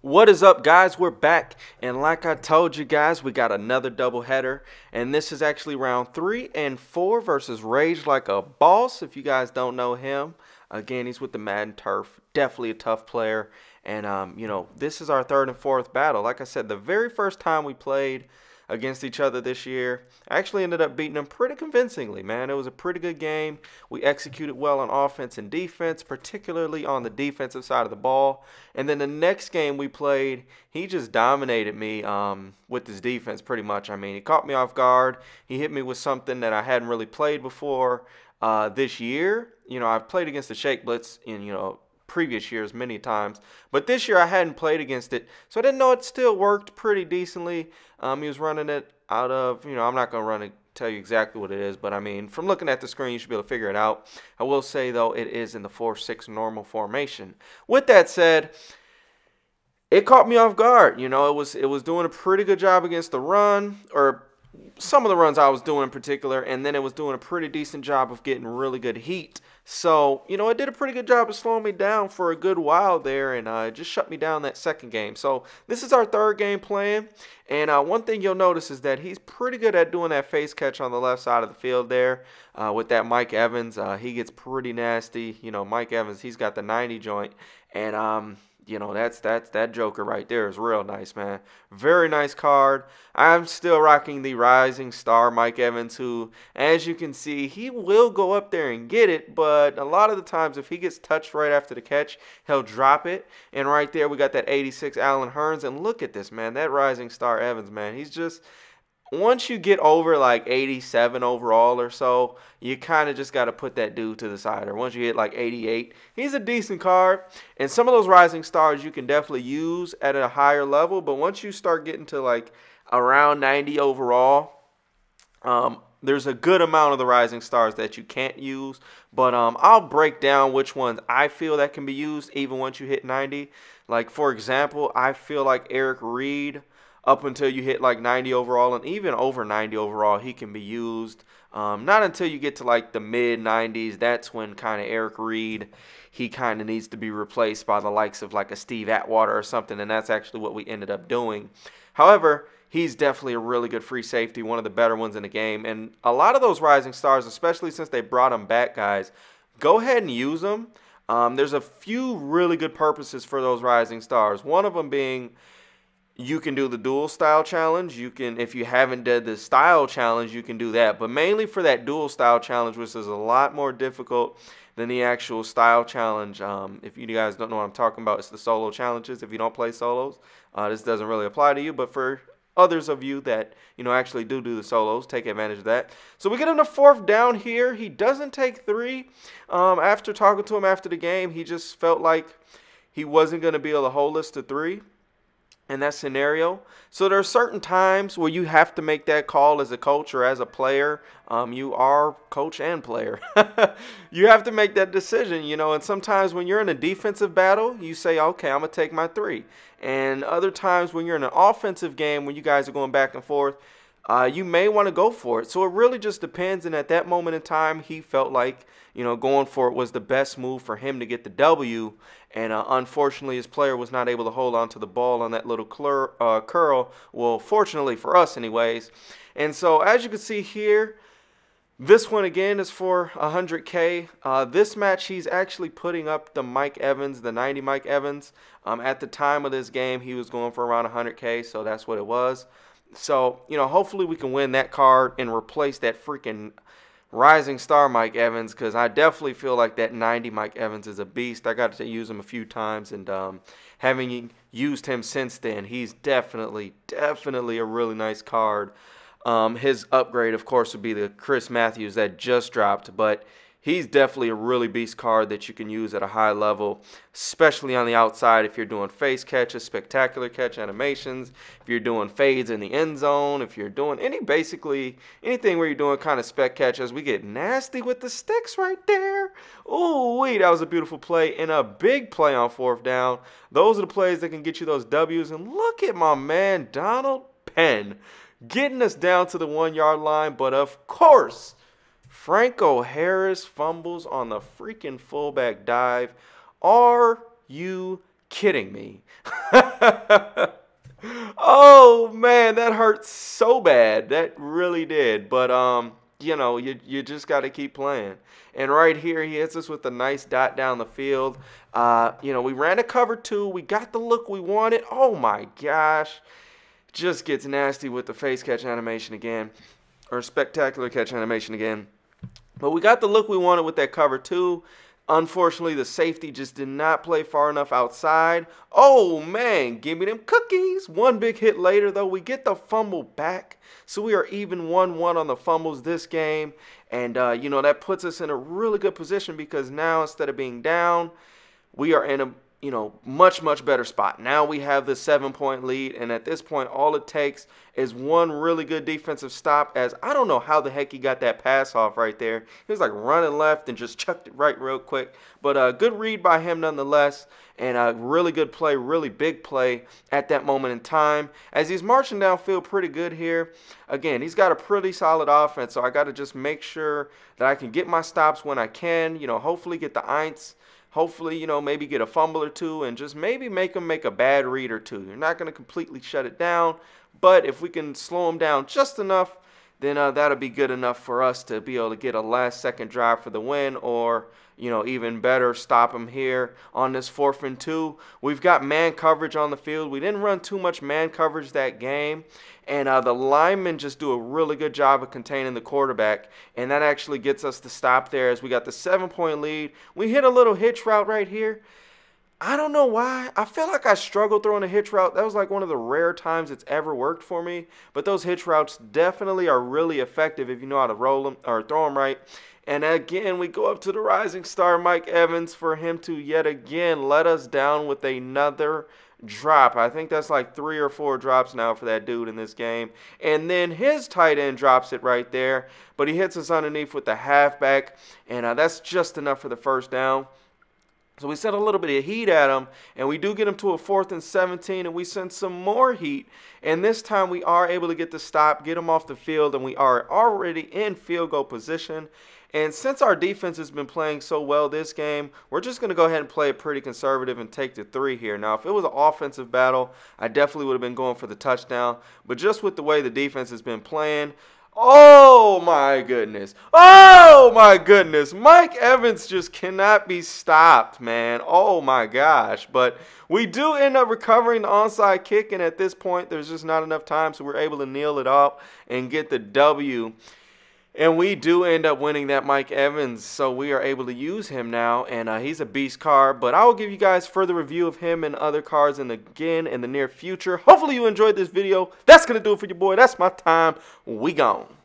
What is up, guys? We're back, and like I told you guys, we got another doubleheader, and this is actually round 3 and 4 versus Ragelikeaboss. If you guys don't know him, again, he's with the Madden Turf. Definitely a tough player, and this is our third and fourth battle. Like I said, the very first time we played against each other this year, I actually ended up beating him pretty convincingly, man. It was a pretty good game. We executed well on offense and defense, particularly on the defensive side of the ball. And then the next game we played, he just dominated me with his defense pretty much. I mean, he caught me off guard. He hit me with something that I hadn't really played before this year. I've played against the Shake Blitz in, previous years many times, but this year I hadn't played against it, so I didn't know it still worked pretty decently. He was running it out of, I'm not going to tell you exactly what it is, but I mean, from looking at the screen, you should be able to figure it out. I will say, though, it is in the 4-6 normal formation. With that said, it caught me off guard. It was doing a pretty good job against the run, or some of the runs I was doing in particular, and then it was doing a pretty decent job of getting really good heat. So, it did a pretty good job of slowing me down for a good while there, and it just shut me down that second game. So, this is our third game playing, and one thing you'll notice is that he's pretty good at doing that face catch on the left side of the field there with that Mike Evans. He gets pretty nasty. Mike Evans, he's got the 90 joint, and that Joker right there is real nice, man. Very nice card. I'm still rocking the Rising Star Mike Evans, who, as you can see, he will go up there and get it, but a lot of the times if he gets touched right after the catch, he'll drop it. And right there we got that 86 Allen Hurns, and look at this, man. That Rising Star Evans, man, he's just... Once you get over like 87 overall or so, you kind of just got to put that dude to the side. Or once you hit like 88, he's a decent card. And some of those Rising Stars you can definitely use at a higher level. But once you start getting to like around 90 overall, there's a good amount of the Rising Stars that you can't use. But I'll break down which ones I feel that can be used even once you hit 90. Like, for example, I feel like Eric Reed, up until you hit like 90 overall, and even over 90 overall, he can be used. Not until you get to like the mid-90s. That's when kind of Eric Reed, he kind of needs to be replaced by the likes of like a Steve Atwater or something, and that's actually what we ended up doing. However, he's definitely a really good free safety, one of the better ones in the game. And a lot of those Rising Stars, especially since they brought them back, guys, go ahead and use them. There's a few really good purposes for those Rising Stars. One of them being, you can do the dual style challenge. You can, if you haven't done the style challenge, you can do that. But mainly for that dual style challenge, which is a lot more difficult than the actual style challenge. If you guys don't know what I'm talking about, it's the solo challenges. If you don't play solos, this doesn't really apply to you. But for others of you that, actually do the solos, take advantage of that. So we get him to fourth down here. He doesn't take 3. After talking to him after the game, he just felt like he wasn't going to be able to hold us to 3 in that scenario. So there are certain times where you have to make that call as a coach or as a player. You are coach and player. You have to make that decision, and sometimes when you're in a defensive battle, you say, okay, I'm going to take my 3. And other times when you're in an offensive game, when you guys are going back and forth, you may want to go for it. So it really just depends, and at that moment in time, he felt like, going for it was the best move for him to get the W, and unfortunately, his player was not able to hold on to the ball on that little curl. Well, fortunately for us anyways. And so, as you can see here, this one again is for 100K. This match, he's actually putting up the Mike Evans, the 90 Mike Evans. At the time of this game, he was going for around 100K, so that's what it was. So, hopefully we can win that card and replace that freaking Rising Star Mike Evans, because I definitely feel like that 90 Mike Evans is a beast. I got to use him a few times, and having used him since then, he's definitely a really nice card. His upgrade, of course, would be the Chris Matthews that just dropped, but he's definitely a really beast card that you can use at a high level, especially on the outside if you're doing face catches, spectacular catch animations, if you're doing fades in the end zone, if you're doing basically anything where you're doing kind of spec catches. We get nasty with the sticks right there. Ooh, that was a beautiful play and a big play on fourth down. Those are the plays that can get you those W's. And look at my man, Donald Penn, getting us down to the 1-yard line. But of course, Franco Harris fumbles on the freaking fullback dive. Are you kidding me? Oh man, that hurt so bad. That really did. But you know, you just got to keep playing. And right here, he hits us with a nice dot down the field. You know, we ran a cover 2. We got the look we wanted. Oh my gosh. Just gets nasty with the face catch animation again. Or spectacular catch animation again. But we got the look we wanted with that cover 2. Unfortunately, the safety just did not play far enough outside. Oh, man, give me them cookies. One big hit later, though, we get the fumble back. So we are even 1-1 on the fumbles this game. And, you know, that puts us in a really good position because now instead of being down, we are in a, you know, much better spot. Now we have the 7-point lead, and at this point, all it takes is one really good defensive stop, as I don't know how the heck he got that pass off right there. He was like running left and just chucked it right real quick. But a good read by him nonetheless, and a really good play, really big play at that moment in time. As he's marching downfield pretty good here. Again, he's got a pretty solid offense, so I got to just make sure that I can get my stops when I can, you know, hopefully get the eints. Hopefully, you know, maybe get a fumble or two and just maybe make them make a bad read or two. You're not going to completely shut it down, but if we can slow them down just enough, then that'll be good enough for us to be able to get a last-second drive for the win, or, you know, even better, stop them here on this 4th and 2. We've got man coverage on the field. We didn't run too much man coverage that game, and the linemen just do a really good job of containing the quarterback, and that actually gets us to stop there as we got the 7-point lead. We hit a little hitch route right here. I don't know why. I feel like I struggled throwing a hitch route. That was like one of the rare times it's ever worked for me. But those hitch routes definitely are really effective if you know how to roll them or throw them right. And again, we go up to the rising star, Mike Evans, for him to yet again let us down with another drop. I think that's like 3 or 4 drops now for that dude in this game. And then his tight end drops it right there. But he hits us underneath with the halfback. And that's just enough for the first down. So we send a little bit of heat at him, and we do get him to a 4th and 17, and we send some more heat. And this time we are able to get the stop, get him off the field, and we are already in field goal position. And since our defense has been playing so well this game, we're just going to go ahead and play it pretty conservative and take the 3 here. Now, if it was an offensive battle, I definitely would have been going for the touchdown. But just with the way the defense has been playing, oh my goodness. Oh my goodness. Mike Evans just cannot be stopped, man. Oh my gosh. But we do end up recovering the onside kick, and at this point there's just not enough time, so we're able to kneel it up and get the W. And we do end up winning that Mike Evans, so we are able to use him now, and he's a beast card. But I will give you guys further review of him and other cards in the near future. Hopefully you enjoyed this video. That's going to do it for your boy. That's my time. We gone.